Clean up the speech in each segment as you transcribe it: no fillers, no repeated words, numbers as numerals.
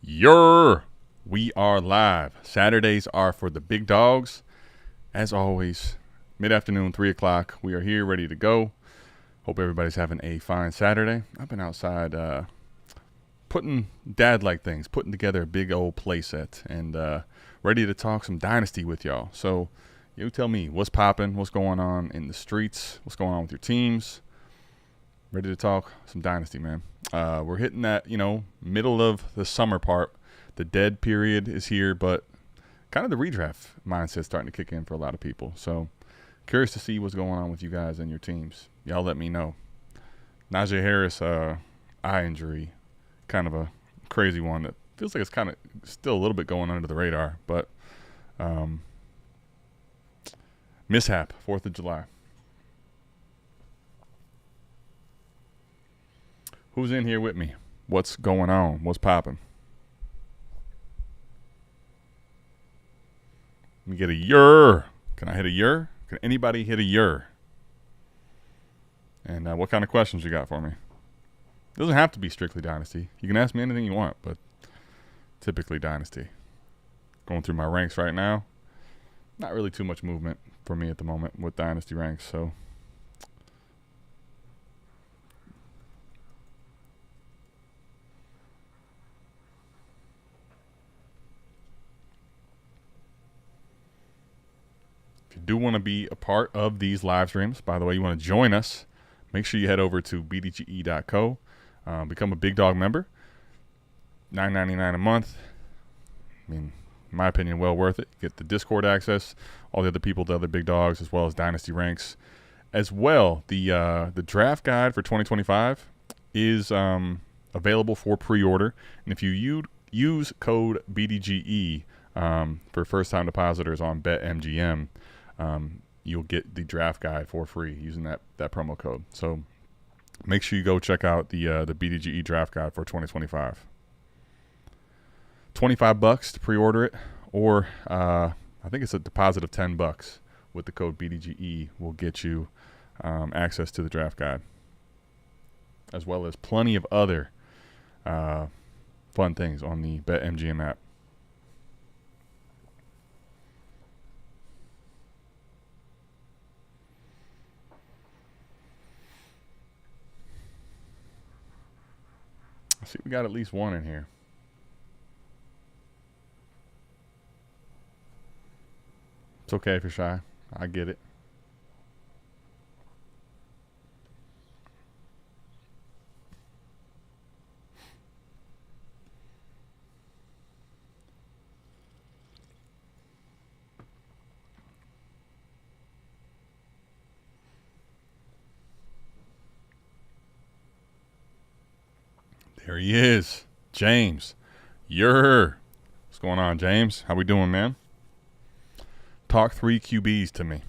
We are live. Saturdays are for the big dogs. As always, mid-afternoon, 3 o'clock. We are here ready to go. Hope everybody's having a fine Saturday. I've been outside putting dad-like things, putting together a big old play set, and ready to talk some Dynasty with y'all. So you tell me what's popping, what's going on in the streets, what's going on with your teams. Ready to talk some Dynasty, man. We're hitting that, middle of the summer part. The dead period is here, but kind of the redraft mindset starting to kick in for a lot of people. So curious to see what's going on with you guys and your teams. Y'all let me know. Najee Harris, eye injury, kind of a crazy one that feels like it's kind of still a little bit going under the radar, but mishap, 4th of July. Who's in here with me? What's going on? What's popping? Let me get a yer. Can I hit a yer? Can anybody hit a yer? And what kind of questions you got for me? It doesn't have to be strictly Dynasty. You can ask me anything you want, but typically Dynasty. Going through my ranks right now. Not really too much movement for me at the moment with Dynasty ranks, so if you do want to be a part of these live streams, by the way, you want to join us, make sure you head over to bdge.co, become a Big Dog member. $9.99 a month. I mean, in my opinion, well worth it. Get the Discord access, all the other people, the other big dogs, as well as Dynasty ranks. As well, the draft guide for 2025 is available for pre-order. And if you use code BDGE for first-time depositors on BetMGM, you'll get the draft guide for free using that promo code. So make sure you go check out the BDGE draft guide for 2025. $25 to pre-order it, or I think it's a deposit of $10 with the code BDGE will get you access to the draft guide, as well as plenty of other fun things on the BetMGM app. I see we got at least one in here. It's okay if you're shy. I get it. There he is. James. What's going on, James? How we doing, man? Talk 3 QBs to me.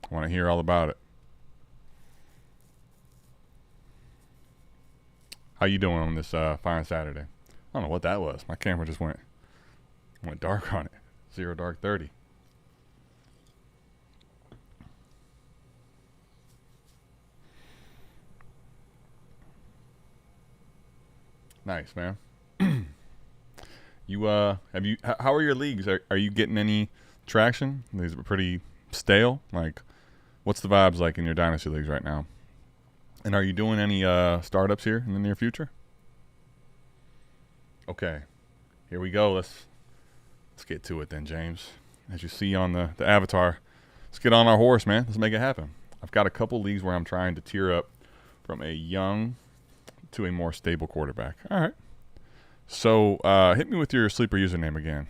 I want to hear all about it. How you doing on this fine Saturday? I don't know what that was. My camera just went dark on it. 0 dark 30. Nice, man. How are your leagues? Are you getting any traction? These are pretty stale. Like, what's the vibes like in your Dynasty leagues right now? And are you doing any startups here in the near future? Okay, here we go. Let's get to it then, James. As you see on the avatar, let's get on our horse, man. Let's make it happen. I've got a couple leagues where I'm trying to tier up from a young to a more stable quarterback. All right. So hit me with your sleeper username again.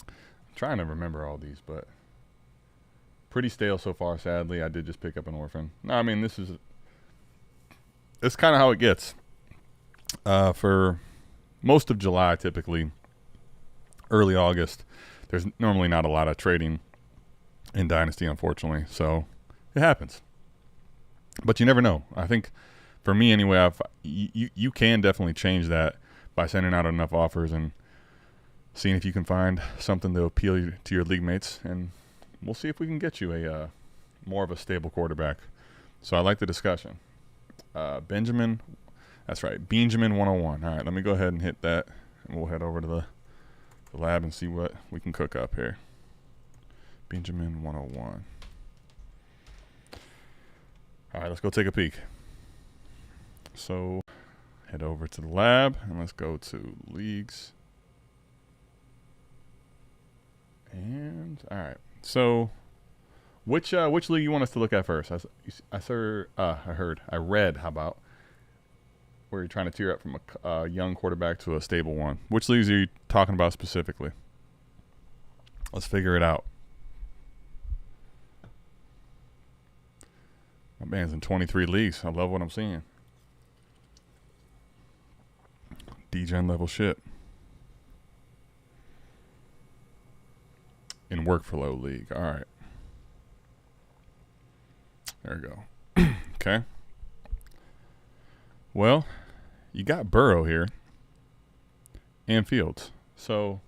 I'm trying to remember all these, but pretty stale so far, sadly. I did just pick up an orphan. No, I mean, it's kind of how it gets. For most of July, typically, early August, there's normally not a lot of trading in Dynasty, unfortunately. So it happens. But you never know. I think for me anyway, you can definitely change that by sending out enough offers and seeing if you can find something to appeal to your league mates. And we'll see if we can get you a more of a stable quarterback. So I like the discussion. Benjamin, that's right, Benjamin 101. All right, let me go ahead and hit that. and we'll head over to the lab and see what we can cook up here. Benjamin 101. All right, let's go take a peek. So head over to the lab and let's go to leagues. And all right, so which league you want us to look at first? I read. How about where you're trying to tier up from a young quarterback to a stable one? Which leagues are you talking about specifically? Let's figure it out. My man's in 23 leagues. I love what I'm seeing. D-Gen level shit. In workflow league. All right. There we go. Okay. Well, you got Burrow here and Fields. So,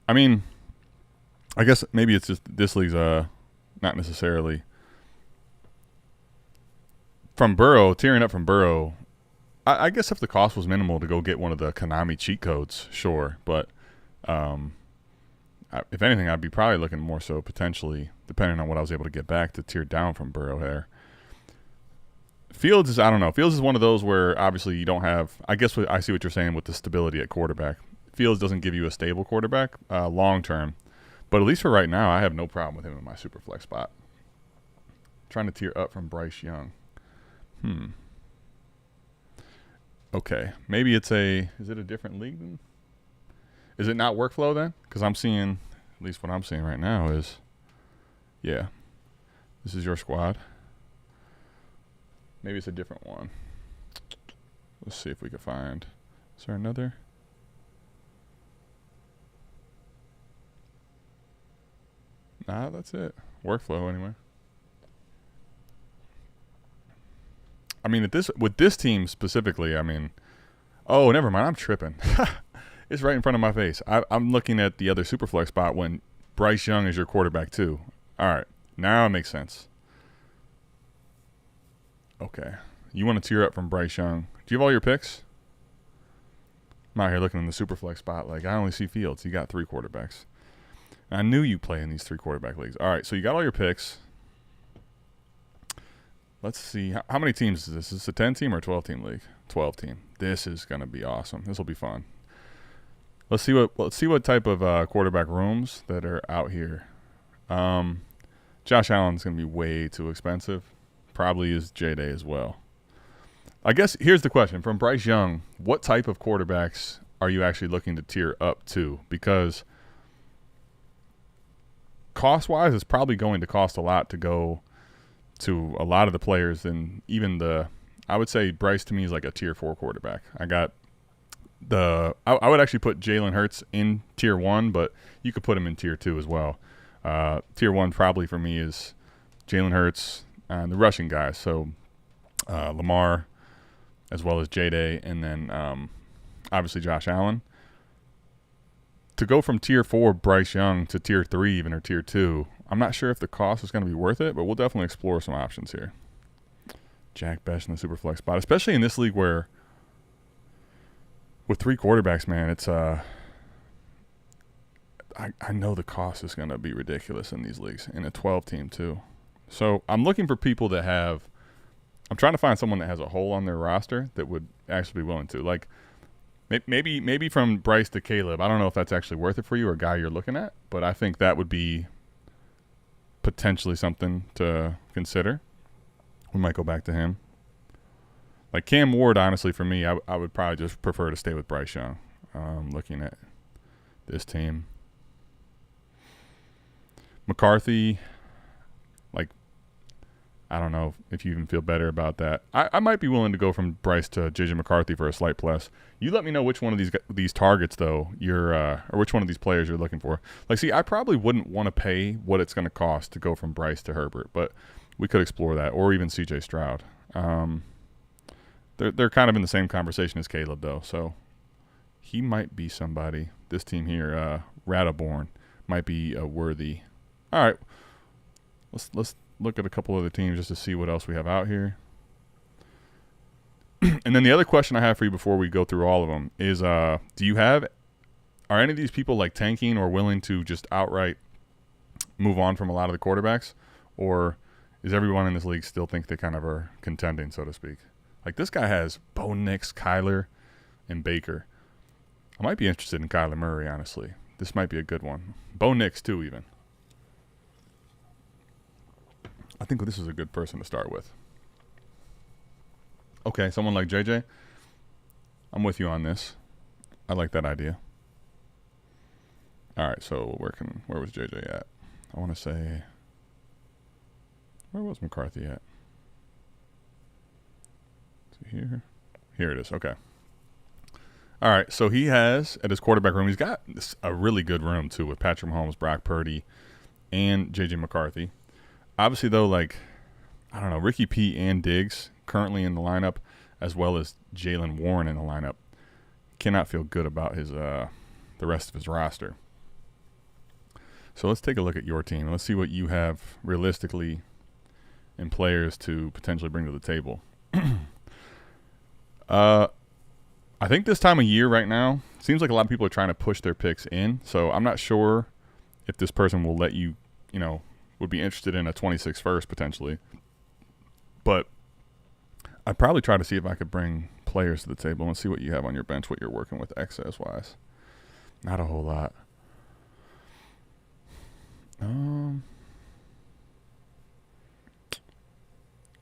I mean, I guess maybe it's just this league's not necessarily from Burrow, tearing up from Burrow. I guess if the cost was minimal to go get one of the Konami cheat codes, sure. But if anything, I'd be probably looking more so potentially, depending on what I was able to get back, to tier down from Burrow here. Fields is, I don't know. Fields is one of those where obviously you don't have, I guess I see what you're saying with the stability at quarterback. Fields doesn't give you a stable quarterback long term. But at least for right now, I have no problem with him in my super flex spot. Trying to tier up from Bryce Young. Okay. Maybe is it a different league then? Is it not workflow then? Because I'm seeing, at least what I'm seeing right now is, yeah, this is your squad. Maybe it's a different one. Let's see if we can find, is there another? Nah, that's it. Workflow anyway. I mean, with this team specifically, I mean, oh, never mind. I'm tripping. It's right in front of my face. I'm looking at the other Superflex spot when Bryce Young is your quarterback too. All right. Now it makes sense. Okay. You want to tier up from Bryce Young. Do you have all your picks? I'm out here looking in the Superflex spot. Like, I only see Fields. You got 3 quarterbacks. I knew you play in these 3 quarterback leagues. All right, so you got all your picks. Let's see. How many teams is this? Is this a 10-team or a 12-team league? 12-team. This is going to be awesome. This will be fun. Let's see what type of quarterback rooms that are out here. Josh Allen's going to be way too expensive. Probably is J-Day as well. I guess here's the question. From Bryce Young, what type of quarterbacks are you actually looking to tier up to? Because cost-wise, it's probably going to cost a lot to go to a lot of the players. And even I would say Bryce to me is like a tier 4 quarterback. I would actually put Jalen Hurts in tier 1, but you could put him in tier 2 as well. Tier 1 probably for me is Jalen Hurts and the rushing guys. So Lamar as well as J-Day, and then obviously Josh Allen. To go from tier 4 Bryce Young to tier 3 even, or tier 2, I'm not sure if the cost is going to be worth it, but we'll definitely explore some options here. Jack Besh in the Superflex spot, especially in this league where with 3 quarterbacks, man, it's I know the cost is going to be ridiculous in these leagues, in a 12-team too. So I'm looking for people that I'm trying to find someone that has a hole on their roster that would actually be willing to. Like, maybe from Bryce to Caleb. I don't know if that's actually worth it for you or a guy you're looking at, but I think that would be potentially something to consider. We might go back to him. Like Cam Ward, honestly, for me, I would probably just prefer to stay with Bryce Young. Looking at this team. McCarthy, like, I don't know if you even feel better about that. I might be willing to go from Bryce to JJ McCarthy for a slight plus. You let me know which one of these targets, though, or which one of these players you're looking for. Like, see, I probably wouldn't want to pay what it's going to cost to go from Bryce to Herbert, but we could explore that, or even C.J. Stroud. They're kind of in the same conversation as Caleb, though, so he might be somebody. This team here, Rattaborn, might be a worthy. All right, let's look at a couple other teams just to see what else we have out here. And then the other question I have for you before we go through all of them is, are any of these people like tanking or willing to just outright move on from a lot of the quarterbacks, or is everyone in this league still think they kind of are contending, so to speak? Like this guy has Bo Nix, Kyler, and Baker. I might be interested in Kyler Murray, honestly. This might be a good one. Bo Nix too, even. I think this is a good person to start with. Okay, someone like JJ. I'm with you on this. I like that idea. All right, so where was JJ at? I want to say, where was McCarthy at? Is he here? Here it is. Okay. All right, so he has, at his quarterback room, he's got a really good room, too, with Patrick Mahomes, Brock Purdy, and J.J. McCarthy. Obviously, though, like, I don't know, Ricky P. and Diggs currently in the lineup, as well as Jalen Warren in the lineup. Cannot feel good about his the rest of his roster. So let's take a look at your team. Let's see what you have realistically in players to potentially bring to the table. I think this time of year right now, seems like a lot of people are trying to push their picks in. So I'm not sure if this person will let you, would be interested in a 26 first potentially. But I'd probably try to see if I could bring players to the table and see what you have on your bench, what you're working with excess-wise. Not a whole lot.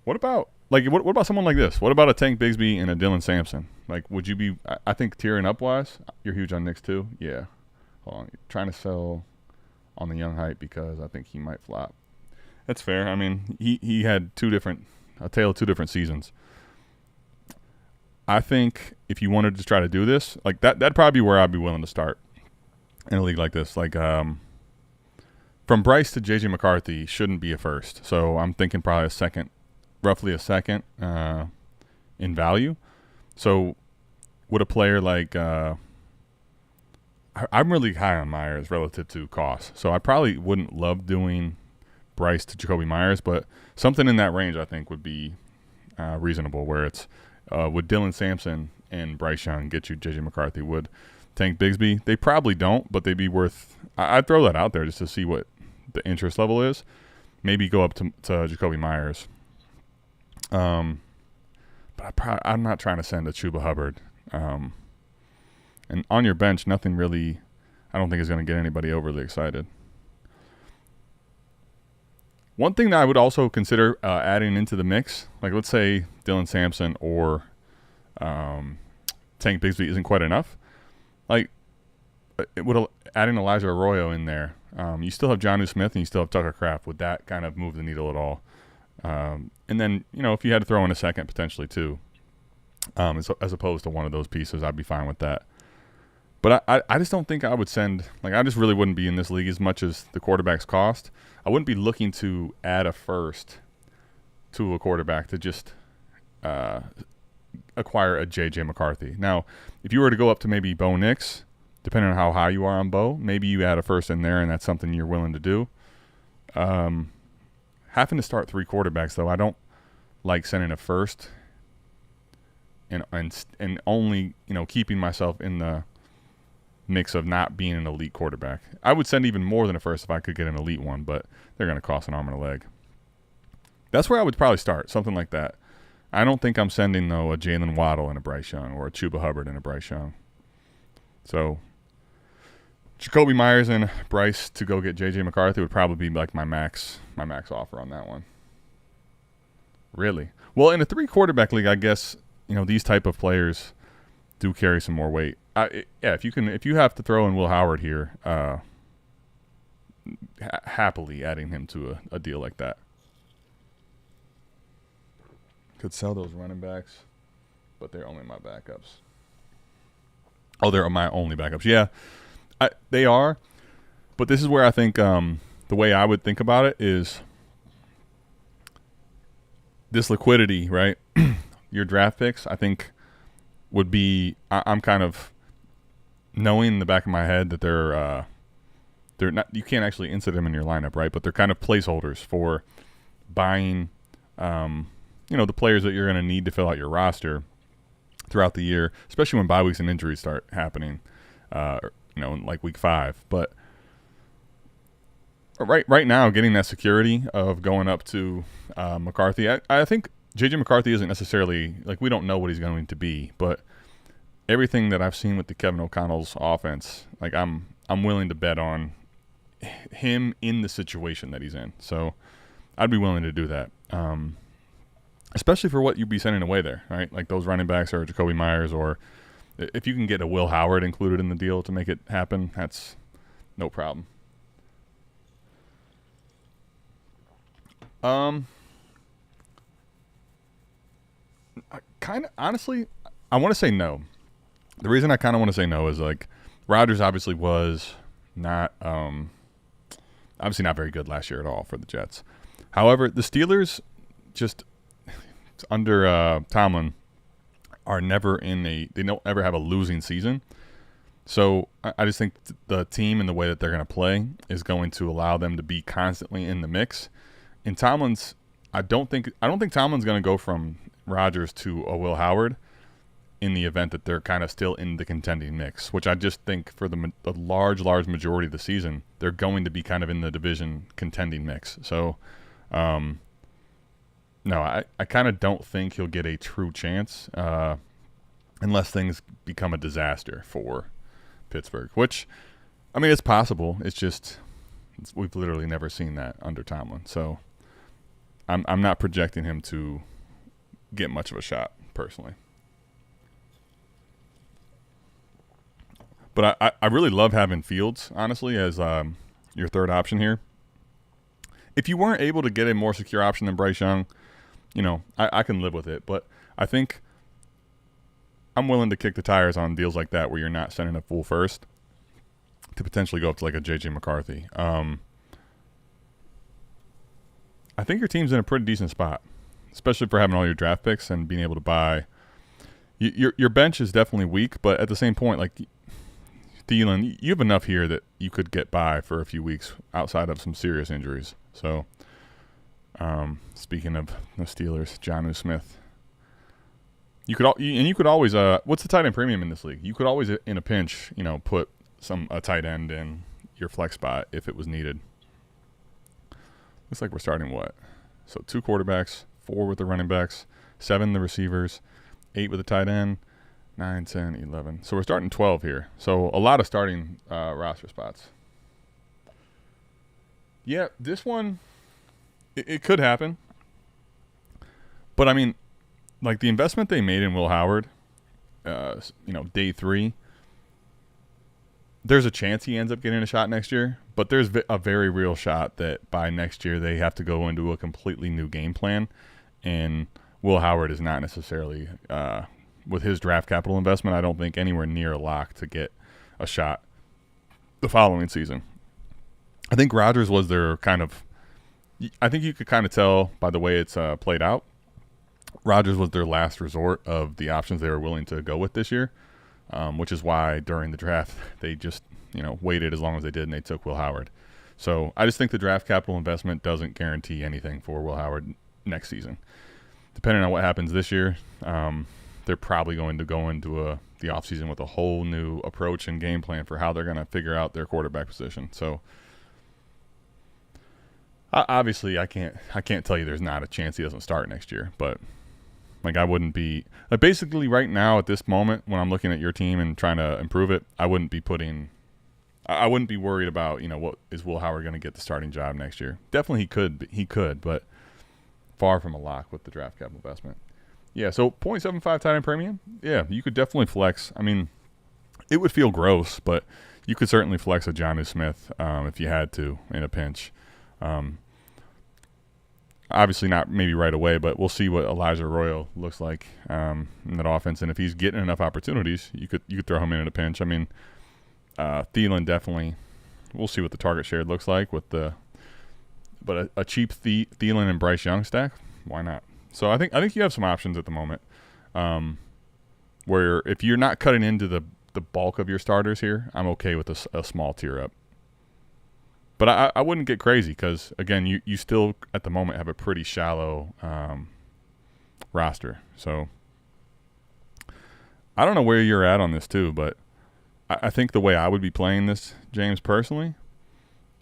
What about what about someone like this? What about a Tank Bigsby and a Dylan Sampson? Like, would you be? I think tiering up wise, you're huge on Knicks too. Yeah, hold on, you're trying to sell on the young hype because I think he might flop. That's fair. I mean, he had a tale of two different seasons. I think if you wanted to try to do this, like that'd probably be where I'd be willing to start in a league like this. Like, from Bryce to J.J. McCarthy shouldn't be a first. So I'm thinking probably roughly a second in value. So would a player like I'm really high on Myers relative to cost. So I probably wouldn't love doing Bryce to Jacoby Myers, but something in that range I think would be reasonable, where it's would Dylan Sampson and Bryce Young get you J.J. McCarthy? Would Tank Bigsby? They probably don't, but they'd be worth – I'd throw that out there just to see what the interest level is. Maybe go up to Jacoby Myers. But I'm not trying to send a Chuba Hubbard. And on your bench, nothing really I don't think is going to get anybody overly excited. One thing that I would also consider adding into the mix, like let's say Dylan Sampson or Tank Bigsby isn't quite enough. Like adding Elijah Arroyo in there, you still have Jonnu Smith and you still have Tucker Kraft. Would that kind of move the needle at all? And then, if you had to throw in a second potentially too, as opposed to one of those pieces, I'd be fine with that. But I just don't think I would send – like I just really wouldn't be in this league as much as the quarterbacks cost. I wouldn't be looking to add a first to a quarterback to just acquire a J.J. McCarthy. Now, if you were to go up to maybe Bo Nix, depending on how high you are on Bo, maybe you add a first in there and that's something you're willing to do. Having to start three quarterbacks, though, I don't like sending a first and only, keeping myself in the mix of not being an elite quarterback. I would send even more than a first if I could get an elite one, but they're going to cost an arm and a leg. That's where I would probably start, something like that. I don't think I'm sending, though, a Jalen Waddle and a Bryce Young or a Chuba Hubbard and a Bryce Young. So Jacoby Myers and Bryce to go get J.J. McCarthy would probably be like my max offer on that one. Really? Well, in a three-quarterback league, I guess, these type of players do carry some more weight. If you have to throw in Will Howard here, happily adding him to a deal like that. Could sell those running backs, but they're only my backups. Oh, they're my only backups. Yeah, they are. But this is where I think the way I would think about it is this liquidity, right? Your draft picks, I think, would be. I'm kind of knowing in the back of my head that they're not. You can't actually insert them in your lineup, right? But they're kind of placeholders for buying. The players that you're going to need to fill out your roster. throughout the year, especially when bye weeks and injuries start happening, in like week 5. But right now, getting that security of going up to McCarthy, I think J.J. McCarthy isn't necessarily, like, we don't know what he's going to be, but everything that I've seen with the Kevin O'Connell's offense, like, I'm willing to bet on him in the situation that he's in. So I'd be willing to do that, especially for what you'd be sending away there, right? Like those running backs or Jacoby Myers, or if you can get a Will Howard included in the deal to make it happen, that's no problem. Honestly, I want to say no. The reason I kind of want to say no is, like, Rodgers obviously was not obviously not very good last year at all for the Jets. However, the Steelers just under Tomlin are never they don't ever have a losing season. So I just think the team and the way that they're going to play is going to allow them to be constantly in the mix. In Tomlin's, I don't think Tomlin's going to go from Rodgers to a Will Howard in the event that they're kind of still in the contending mix, which I just think for the large majority of the season, they're going to be kind of in the division contending mix. So, no, I kind of don't think he'll get a true chance unless things become a disaster for Pittsburgh, which, I mean, it's possible. It's just we've literally never seen that under Tomlin. So I'm not projecting him to get much of a shot personally. But I really love having Fields, honestly, as your third option here. If you weren't able to get a more secure option than Bryce Young, I can live with it. But I think I'm willing to kick the tires on deals like that where you're not sending a full first to potentially go up to like a J.J. McCarthy. I think your team's in a pretty decent spot, especially for having all your draft picks and being able to buy. Your bench is definitely weak, but at the same point, like Thielen, you have enough here that you could get by for a few weeks outside of some serious injuries. So, speaking of the Steelers, Jonnu Smith, you could always what's the tight end premium in this league? You could always, in a pinch, put a tight end in your flex spot if it was needed. Looks like we're starting what? So 2 quarterbacks, 4 with the running backs, 7 the receivers, 8 with the tight end, 9, 10, 11. So we're starting 12 here. So a lot of starting roster spots. Yeah, this one, it could happen. But, I mean, like the investment they made in Will Howard, day 3, there's a chance he ends up getting a shot next year. But there's a very real shot that by next year they have to go into a completely new game plan. And Will Howard is not necessarily, with his draft capital investment, I don't think anywhere near a lock to get a shot the following season. I think Rodgers was their kind of – I think you could kind of tell by the way it's played out. Rodgers was their last resort of the options they were willing to go with this year, which is why during the draft they just – waited as long as they did, and they took Will Howard. So I just think the draft capital investment doesn't guarantee anything for Will Howard next season. Depending on what happens this year, they're probably going to go into the offseason with a whole new approach and game plan for how they're going to figure out their quarterback position. So obviously I can't tell you there's not a chance he doesn't start next year, but like I wouldn't be – basically right now at this moment when I'm looking at your team and trying to improve it, I wouldn't be worried about, what is Will Howard going to get the starting job next year. Definitely he could, but far from a lock with the draft capital investment. Yeah, so 0.75 tight end premium, yeah, you could definitely flex. I mean, it would feel gross, but you could certainly flex a Jonnu Smith if you had to in a pinch. Obviously not maybe right away, but we'll see what Elijah Arroyo looks like in that offense. And if he's getting enough opportunities, you could throw him in a pinch. I mean, Thielen definitely. We'll see what the target share looks like but a cheap Thielen and Bryce Young stack, why not? So I think you have some options at the moment, where if you're not cutting into the bulk of your starters here, I'm okay with a small tier up. But I wouldn't get crazy because again, you still at the moment have a pretty shallow roster. So I don't know where you're at on this too, but I think the way I would be playing this, James, personally,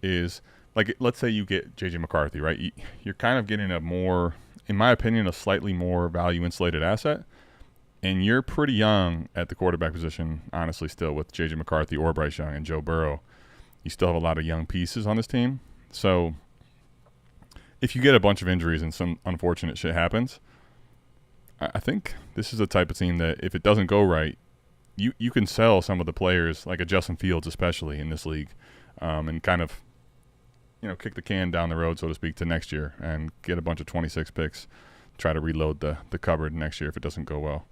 is like, let's say you get J.J. McCarthy, right? You're kind of getting a more, in my opinion, a slightly more value insulated asset. And you're pretty young at the quarterback position, honestly, still with J.J. McCarthy or Bryce Young and Joe Burrow. You still have a lot of young pieces on this team. So if you get a bunch of injuries and some unfortunate shit happens, I think this is the type of team that if it doesn't go right, you can sell some of the players, like a Justin Fields especially in this league, and kind of, kick the can down the road, so to speak, to next year and get a bunch of 26 picks, try to reload the cupboard next year if it doesn't go well.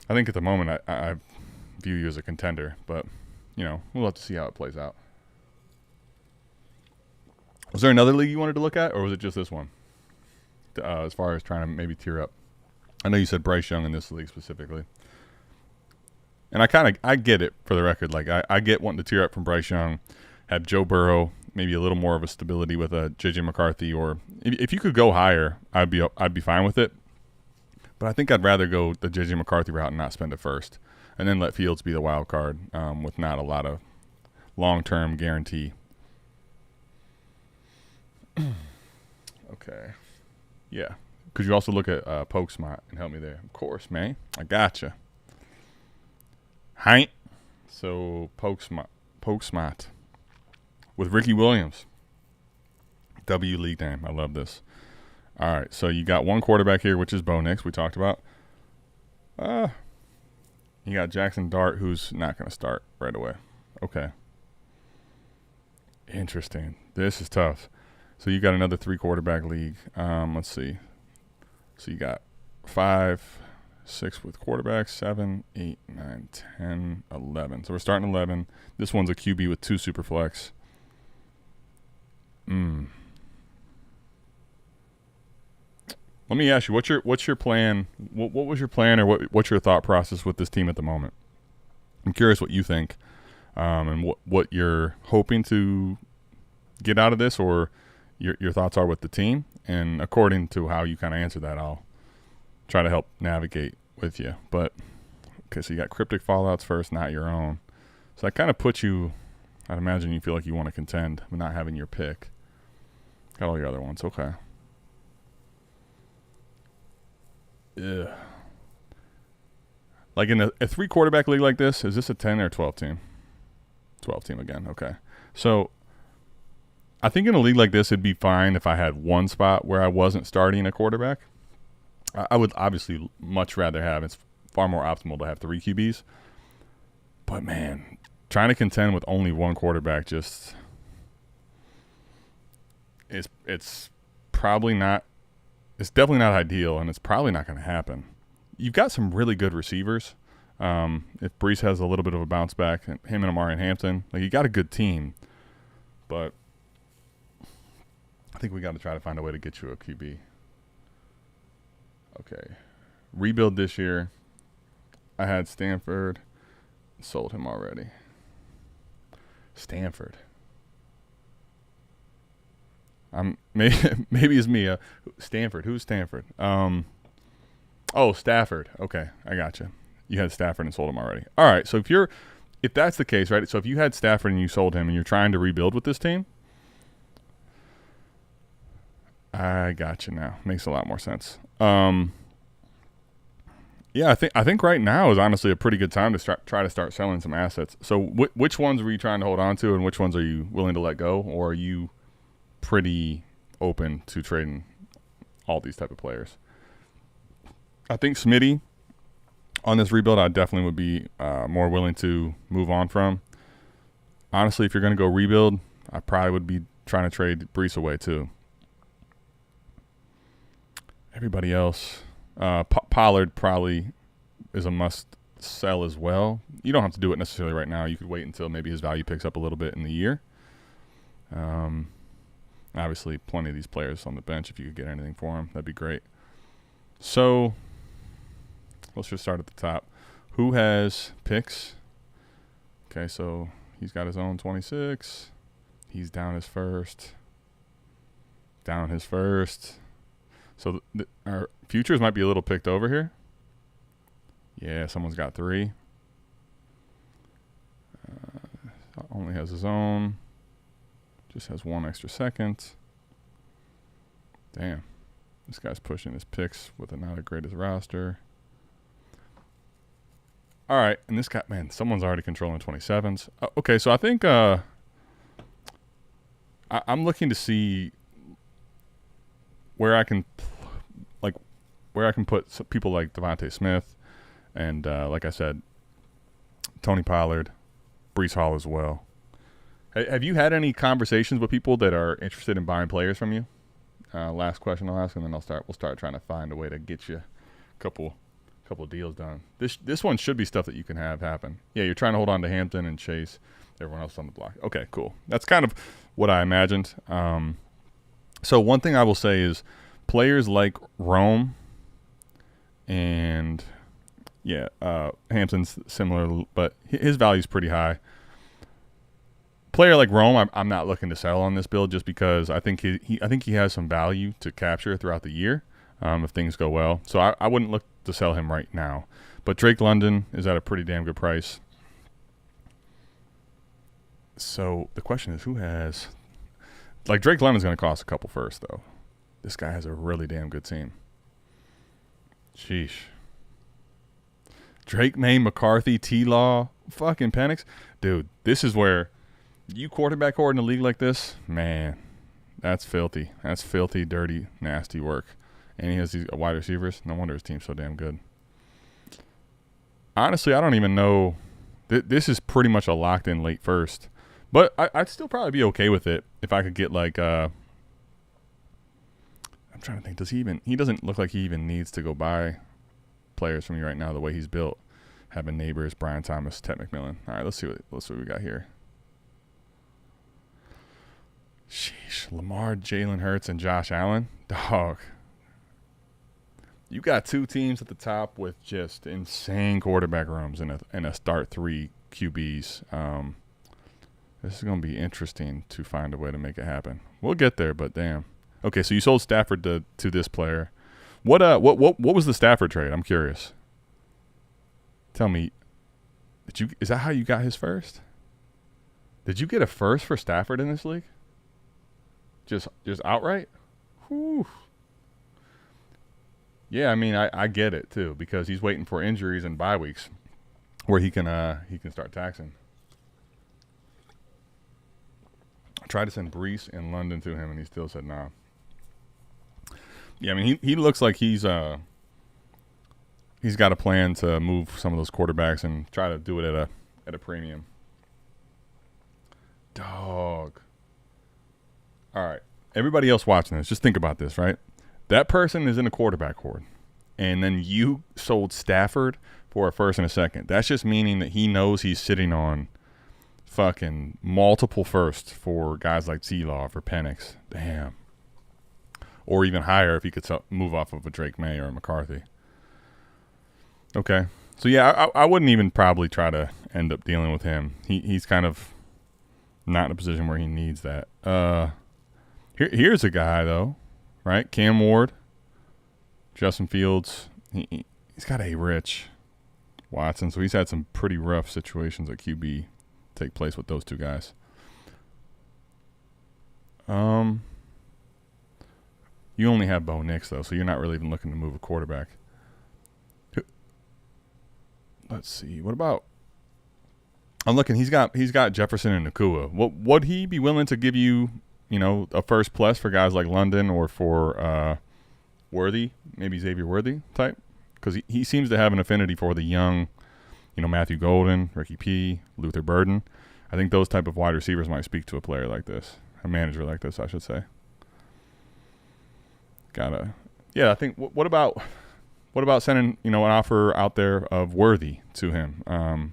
I think at the moment I view you as a contender, but, we'll have to see how it plays out. Was there another league you wanted to look at, or was it just this one? As far as trying to maybe tier up. I know you said Bryce Young in this league specifically. And I get it, for the record. Like, I get wanting to tier up from Bryce Young, have Joe Burrow, maybe a little more of a stability with a J.J. McCarthy, or if you could go higher, I'd be fine with it. But I think I'd rather go the J.J. McCarthy route and not spend it first, and then let Fields be the wild card with not a lot of long-term guarantee. Okay. Yeah. Could you also look at Pokesmart and help me there? Of course, man. I gotcha. Hi. So, Pokesmart with Ricky Williams. W league name. I love this. All right, so you got one quarterback here, which is Bo Nix, we talked about. You got Jackson Dart, who's not going to start right away. Okay. Interesting. This is tough. So you got another 3-quarterback league. Let's see. So you got 5, 6 with quarterbacks, 7, 8, 9, 10, 11. So we're starting 11. This one's a QB with 2 super flex. Let me ask you, what's your plan? What was your plan, or what's your thought process with this team at the moment? I'm curious what you think, and what you're hoping to get out of this, or your thoughts are with the team. And according to how you kind of answer that, I'll try to help navigate with you. But okay, so you got cryptic fallouts first, not your own. So that kind of puts you. I'd imagine you feel like you want to contend with not having your pick. Got all your other ones, okay. Yeah. Like in a 3-quarterback league like this, is this a 10 or 12 team? 12 team again, okay. So I think in a league like this, it'd be fine if I had one spot where I wasn't starting a quarterback. I would obviously much rather have, it's far more optimal to have 3 QBs. But man, trying to contend with only one quarterback just it's probably not. It's definitely not ideal, and it's probably not going to happen. You've got some really good receivers. If Brees has a little bit of a bounce back, him and Amari and Hampton, like, you got a good team. But I think we got to try to find a way to get you a QB. Okay. Rebuild this year. I had Stanford. Sold him already. Stanford. Maybe it's me. Stanford. Who's Stanford? Stafford. Okay, I gotcha. You had Stafford and sold him already. All right. So if that's the case, right? So if you had Stafford and you sold him, and you're trying to rebuild with this team, I gotcha now. Makes a lot more sense. Yeah, I think right now is honestly a pretty good time to try to start selling some assets. So which ones were you trying to hold on to, and which ones are you willing to let go, or are you pretty open to trading all these type of players? I think Smitty on this rebuild, I definitely would be more willing to move on from. Honestly, if you're going to go rebuild, I probably would be trying to trade Brees away too. Everybody else, Pollard probably is a must sell as well. You don't have to do it necessarily right now. You could wait until maybe his value picks up a little bit in the year. Obviously, plenty of these players on the bench. If you could get anything for him, that'd be great. So let's just start at the top. Who has picks? Okay, so he's got his own 26. He's down his first. Down his first. So our futures might be a little picked over here. Yeah, someone's got 3. Only has his own. Just has 1 extra second. Damn. This guy's pushing his picks with not the greatest roster. All right. And this guy, man, someone's already controlling 27s. Okay, so I think I'm looking to see where I can put people like Devontae Smith and, like I said, Tony Pollard, Breece Hall as well. Have you had any conversations with people that are interested in buying players from you? Last question I'll ask, and then we'll start trying to find a way to get you a couple deals done. This one should be stuff that you can have happen. Yeah, you're trying to hold on to Hampton and Chase, everyone else on the block. Okay, cool. That's kind of what I imagined. So one thing I will say is players like Rome and Hampton's similar, but his value is pretty high. Player like Rome, I'm not looking to sell on this build just because I think he has some value to capture throughout the year if things go well. So I wouldn't look to sell him right now. But Drake London is at a pretty damn good price. So the question is, who has – like Drake London's going to cost a couple first, though. This guy has a really damn good team. Sheesh. Drake, May, McCarthy, T-Law, fucking Penix. Dude, this is where – you quarterback hoard in a league like this, man, that's filthy. That's filthy, dirty, nasty work. And he has these wide receivers. No wonder his team's so damn good. Honestly, I don't even know. This is pretty much a locked-in late first. But I'd still probably be okay with it if I could get like I'm trying to think. Does he even – he doesn't look like he even needs to go buy players from me right now the way he's built. Having Neighbors, Brian Thomas, Ted McMillan. All right, let's see what we got here. Sheesh. Lamar, Jalen Hurts, and Josh Allen. Dog. You got 2 teams at the top with just insane quarterback rooms and a start 3 QBs. This is going to be interesting to find a way to make it happen. We'll get there, but damn. Okay, so you sold Stafford to this player. What was the Stafford trade? I'm curious. Tell me, is that how you got his first? Did you get a first for Stafford in this league? Just outright? Whew. Yeah, I mean, I get it too because he's waiting for injuries and bye weeks where he can start taxing. I tried to send Breece and London to him, and he still said nah. Yeah, I mean, he looks like he's got a plan to move some of those quarterbacks and try to do it at a premium. Dog. All right. Everybody else watching this, just think about this, right? That person is in a quarterback hoard, and then you sold Stafford for a first and a second. That's just meaning that he knows he's sitting on fucking multiple firsts for guys like T-Law, for Penix. Damn. Or even higher if he could move off of a Drake May or a McCarthy. Okay. So, yeah, I wouldn't even probably try to end up dealing with him. He's kind of not in a position where he needs that. Here's a guy, though, right? Cam Ward, Justin Fields. He's got a rich Watson, so he's had some pretty rough situations at QB take place with those 2 guys. You only have Bo Nix, though, so you're not really even looking to move a quarterback. Let's see. What about – I'm looking. He's got Jefferson and Nakua. Would he be willing to give you – a first plus for guys like London or for Worthy, maybe Xavier Worthy type? Because he seems to have an affinity for the young, Matthew Golden, Ricky P., Luther Burden. I think those type of wide receivers might speak to a player like this, a manager like this, I should say. I think, what about sending, an offer out there of Worthy to him? I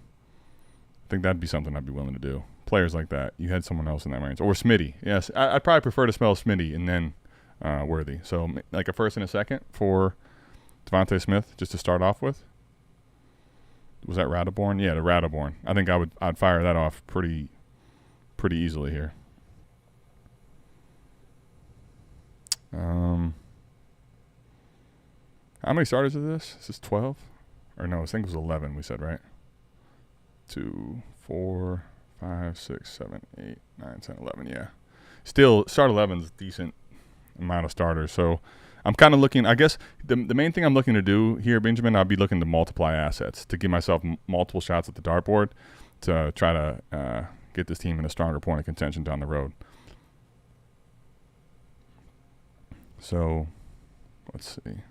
think that'd be something I'd be willing to do. Players like that. You had someone else in that range. Or Smitty. Yes, I'd probably prefer to smell Smitty and then Worthy. So like a first and a second for Devontae Smith just to start off with. Was that Radeborn? Yeah, the Radeborn. I think I'd fire that off pretty easily here. How many starters is this? Is this 12? Or no, I think it was 11 we said, right? 2, 4, 5, 6, 7, 8, 9, 10, 11. Yeah. Still, start 11 is a decent amount of starters. So I'm kind of looking, I guess the main thing I'm looking to do here, Benjamin, I'll be looking to multiply assets to give myself multiple shots at the dartboard to try to get this team in a stronger point of contention down the road. So let's see.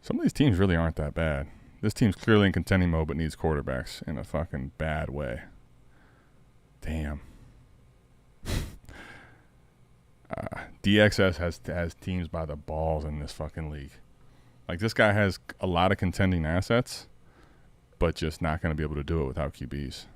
Some of these teams really aren't that bad. This team's clearly in contending mode but needs quarterbacks in a fucking bad way. Damn. DXS has teams by the balls in this fucking league. Like, this guy has a lot of contending assets, but just not going to be able to do it without QBs.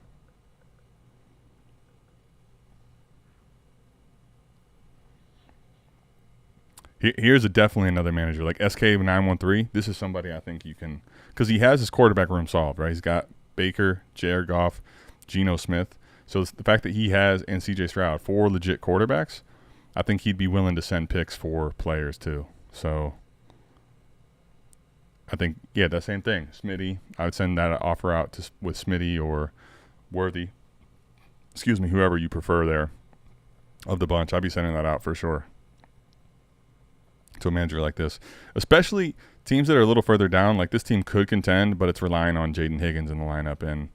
Here's definitely another manager. Like SK913, this is somebody I think you can, because he has his quarterback room solved, right? He's got Baker, Jared Goff, Geno Smith. So the fact that he has, and CJ Stroud, 4 legit quarterbacks, I think he'd be willing to send picks for players too. So I think, yeah, that same thing. Smitty, I would send that offer out with Smitty or Worthy. Excuse me, whoever you prefer there of the bunch. I'd be sending that out for sure to a manager like this. Especially teams that are a little further down. Like, this team could contend, but it's relying on Jaden Higgins in the lineup. And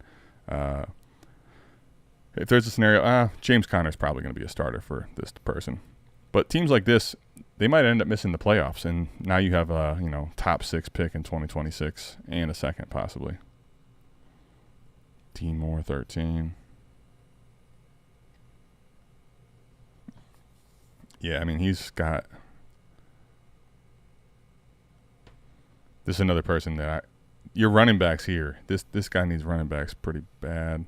if there's a scenario, James Conner's probably going to be a starter for this person. But teams like this, they might end up missing the playoffs, and now you have a top 6 pick in 2026 and a second possibly. Team Moore 13. Yeah, I mean, he's got. This is another person that your running backs here. This guy needs running backs pretty bad.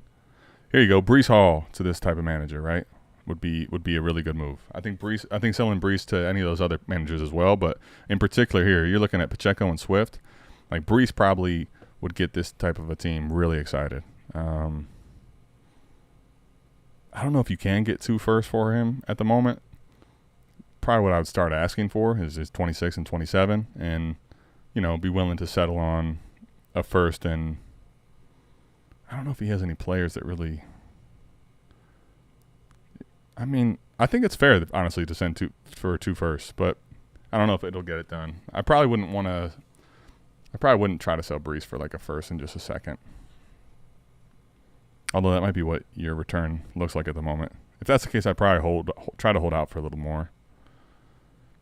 Here you go, Breece Hall to this type of manager, right? Would be a really good move. I think selling Breece to any of those other managers as well, but in particular here, you're looking at Pacheco and Swift. Like, Breece probably would get this type of a team really excited. I don't know if you can get 2 firsts for him at the moment. Probably what I would start asking for is 26 and 27, and be willing to settle on a first. And I don't know if he has any players that really. I mean, I think it's fair, honestly, to send 2 firsts, but I don't know if it'll get it done. I probably wouldn't try to sell Breece for like a first and just a second. Although that might be what your return looks like at the moment. If that's the case, I'd probably try to hold out for a little more.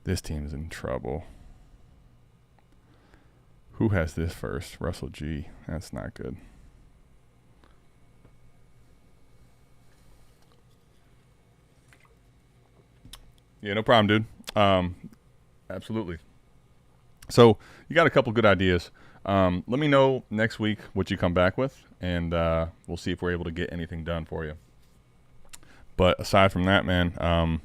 This team is in trouble. Who has this first? Russell G. That's not good. Yeah, no problem, dude. Absolutely. So you got a couple good ideas. Let me know next week what you come back with, and we'll see if we're able to get anything done for you. But aside from that, man,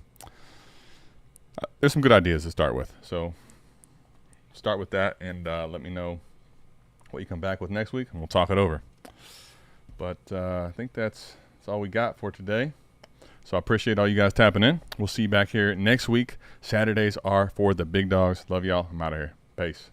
there's some good ideas to start with. So start with that, and let me know what you come back with next week, and we'll talk it over. But I think that's all we got for today. So I appreciate all you guys tapping in. We'll see you back here next week. Saturdays are for the big dogs. Love y'all. I'm out of here. Peace.